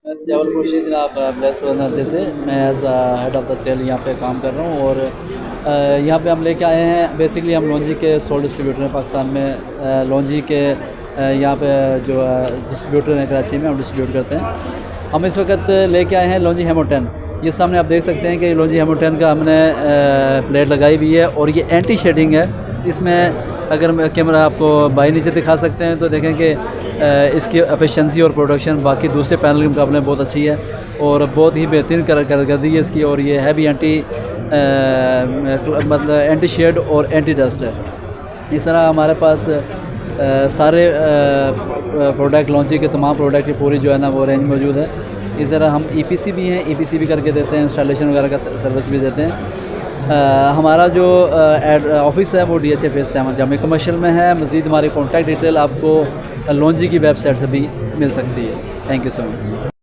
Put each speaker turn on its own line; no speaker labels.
मैं सियावल खुर्शीद जनाब bless energy से मैं as head of the cell यहाँ पे काम कर रहा हूँ। और यहाँ पे हम लेके आए हैं, बेसिकली हम लॉन्जी के सोल डिस्ट्रीब्यूटर हैं पाकिस्तान में। लॉन्जी के यहाँ पे जो डिस्ट्रीब्यूटर हैं कराची में, हम डिस्ट्रीब्यूट करते हैं। हम इस वक्त लेके आए हैं लॉन्जी हेमो-10। ये सामने आप देख सकते हैं कि लॉन्जी हेमो-10 का हमने प्लेट लगाई हुई है और ये एंटी शेडिंग है। इसमें अगर कैमरा आपको बाई नीचे दिखा सकते हैं तो देखें कि इसकी एफिशिएंसी और प्रोडक्शन बाकी दूसरे पैनल के मुकाबले बहुत अच्छी है और बहुत ही बेहतरीन कारकर्दगी है इसकी। और ये है भी एंटी मतलब एंटी शेड और एंटी डस्ट है। इस तरह हमारे पास सारे प्रोडक्ट लॉन्ची के तमाम प्रोडक्ट की पूरी जो है ना वो रेंज मौजूद है। इस तरह हम EPC भी हैं, EPC भी करके देते हैं, इंस्टॉलेशन वगैरह का सर्विस भी देते हैं। हमारा जो ऑफिस है वो DHA फेज़ 7 जामे कमर्शियल में है। मज़ीद हमारी कॉन्टैक्ट डिटेल आपको लॉन्जी की वेबसाइट से भी मिल सकती है। Thank you so much.